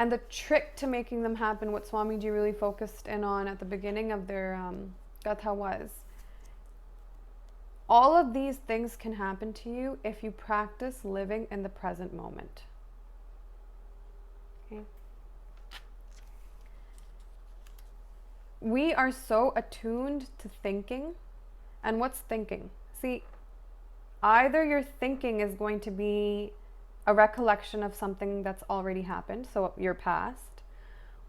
And the trick to making them happen, what Swamiji really focused in on at the beginning of their gatha was, all of these things can happen to you if you practice living in the present moment. Okay? We are so attuned to thinking. And what's thinking? See, either your thinking is going to be a recollection of something that's already happened, so your past,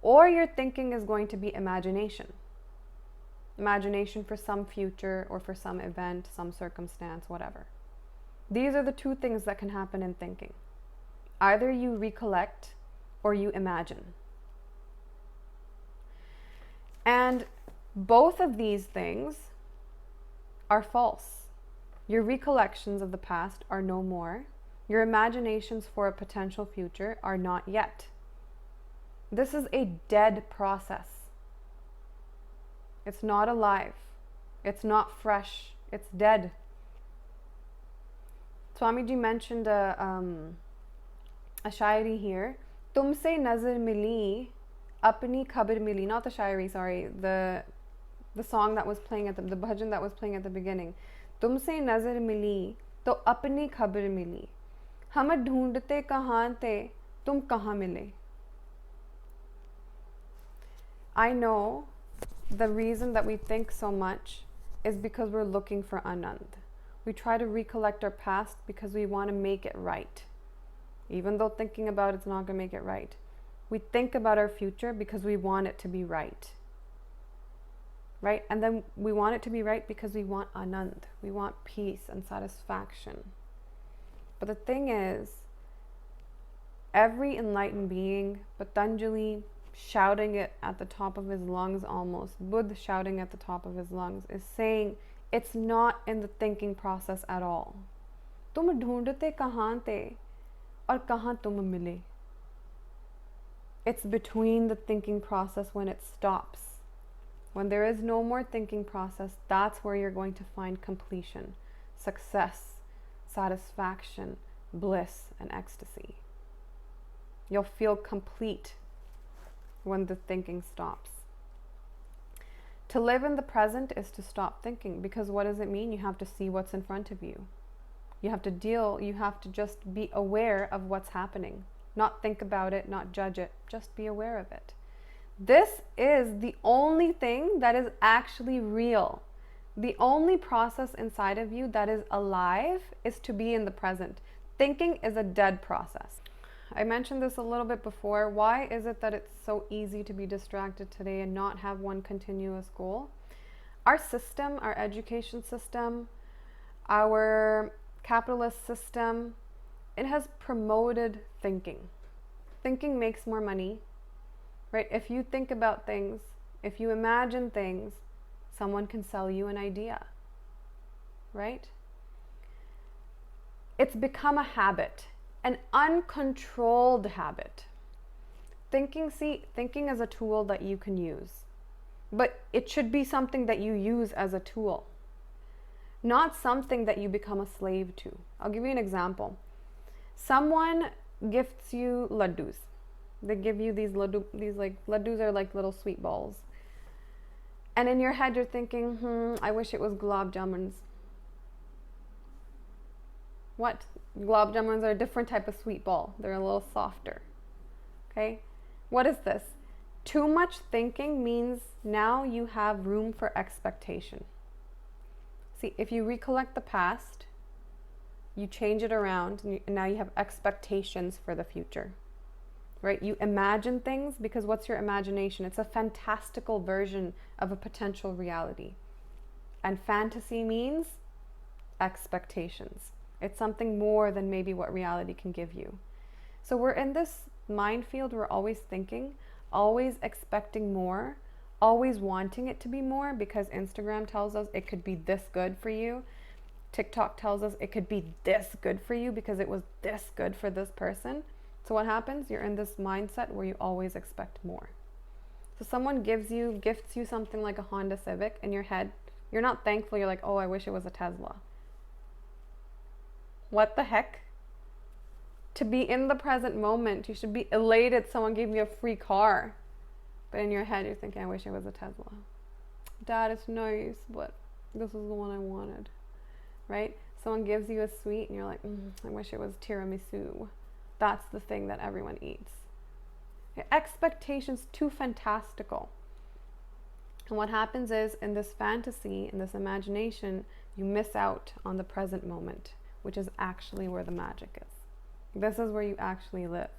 or your thinking is going to be imagination. Imagination for some future or for some event, some circumstance, whatever. These are the two things that can happen in thinking. Either you recollect or you imagine. And both of these things are false. Your recollections of the past are no more. Your imaginations for a potential future are not yet. This is a dead process. It's not alive. It's not fresh. It's dead. Swamiji mentioned a shairi here. Tumse nazar mili, apni khabar mili. Not the shairi, sorry. The song that was playing at the bhajan that was playing at the beginning. Tumse nazar mili, to apni khabar mili. हम ढूंढते कहाँ थे, तुम कहाँ मिले. I know the reason that we think so much is because we're looking for Anand. We try to recollect our past because we want to make it right. Even though thinking about it's not going to make it right. We think about our future because we want it to be right. Right? And then we want it to be right because we want Anand. We want peace and satisfaction. But the thing is, every enlightened being, Patanjali shouting it at the top of his lungs almost, Buddha shouting at the top of his lungs, is saying it's not in the thinking process at all. तुम ढूंढते कहाँ थे और कहाँ तुम मिले. It's between the thinking process when it stops. When there is no more thinking process, that's where you're going to find completion, success, satisfaction, bliss, and ecstasy. You'll feel complete when the thinking stops. To live in the present is to stop thinking, because what does it mean? You have to see what's in front of you. You have to just be aware of what's happening. Not think about it, not judge it, just be aware of it. This is the only thing that is actually real. The only process inside of you that is alive is to be in the present. Thinking is a dead process. I mentioned this a little bit before. Why is it that it's so easy to be distracted today and not have one continuous goal? Our system, our education system, our capitalist system, it has promoted thinking. Thinking makes more money, right? If you think about things, if you imagine things, someone can sell you an idea, right? It's become a habit, an uncontrolled habit. Thinking is a tool that you can use, but it should be something that you use as a tool, not something that you become a slave to. I'll give you an example. Someone gifts you laddus. They give you these laddus are like little sweet balls. And in your head you're thinking, I wish it was gulab jamuns. What? Gulab jamuns are a different type of sweet ball. They're a little softer. Okay? What is this? Too much thinking means now you have room for expectation. See, if you recollect the past, you change it around, and now you have expectations for the future. Right? You imagine things because what's your imagination? It's a fantastical version of a potential reality. And fantasy means expectations. It's something more than maybe what reality can give you. So we're in this minefield. We're always thinking, always expecting more, always wanting it to be more, because Instagram tells us it could be this good for you. TikTok tells us it could be this good for you because it was this good for this person. So what happens? You're in this mindset where you always expect more. So someone gifts you something like a Honda Civic. In your head, you're not thankful. You're like, oh, I wish it was a Tesla. What the heck? to be in the present moment. You should be elated someone gave you a free car. But in your head, you're thinking, I wish it was a Tesla. Dad, it's nice, but this is the one I wanted, right? Someone gives you a sweet and you're like, I wish it was tiramisu. That's the thing that everyone eats. Expectations too fantastical. And what happens is, in this fantasy, in this imagination, you miss out on the present moment, which is actually where the magic is. This is where you actually live.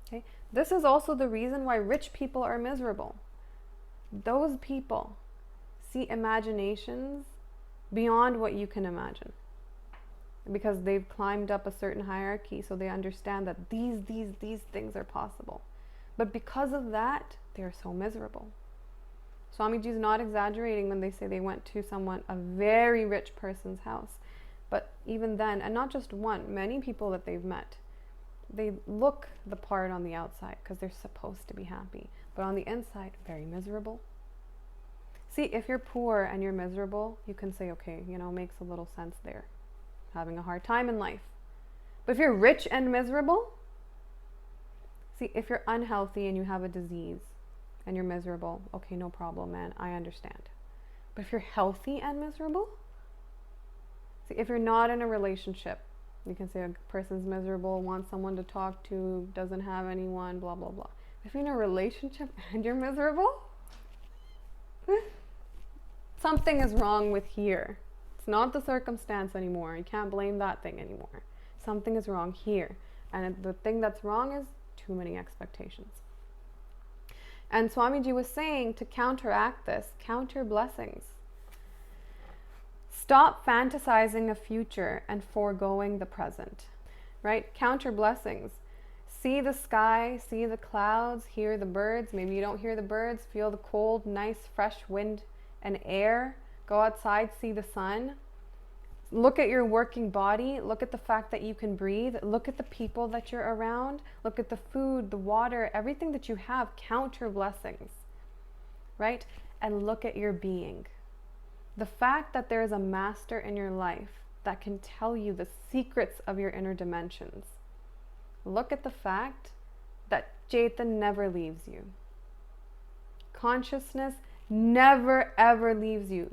Okay? This is also the reason why rich people are miserable. Those people see imaginations beyond what you can imagine. Because they've climbed up a certain hierarchy, so they understand that these things are possible. But because of that, they're so miserable. Swamiji is not exaggerating when they say they went to a very rich person's house. But even then, and not just one, many people that they've met, they look the part on the outside because they're supposed to be happy. But on the inside, very miserable. See, if you're poor and you're miserable, you can say, okay, makes a little sense there. Having a hard time in life. But if you're rich and miserable, see, if you're unhealthy and you have a disease and you're miserable, okay, no problem, man, I understand. But if you're healthy and miserable, see, if you're not in a relationship, you can say a person's miserable, wants someone to talk to, doesn't have anyone, blah, blah, blah. If you're in a relationship and you're miserable, something is wrong with here. It's not the circumstance anymore. You can't blame that thing anymore. Something is wrong here. And the thing that's wrong is too many expectations. And Swamiji was saying, to counteract this, counter blessings. Stop fantasizing a future and foregoing the present. Right? Counter blessings. See the sky, see the clouds, hear the birds. Maybe you don't hear the birds. Feel the cold, nice, fresh wind and air. Go outside, see the sun. Look at your working body. Look at the fact that you can breathe. Look at the people that you're around. Look at the food, the water, everything that you have. Count your blessings, right? And look at your being. The fact that there is a master in your life that can tell you the secrets of your inner dimensions. Look at the fact that Chetan never leaves you. Consciousness never ever leaves you.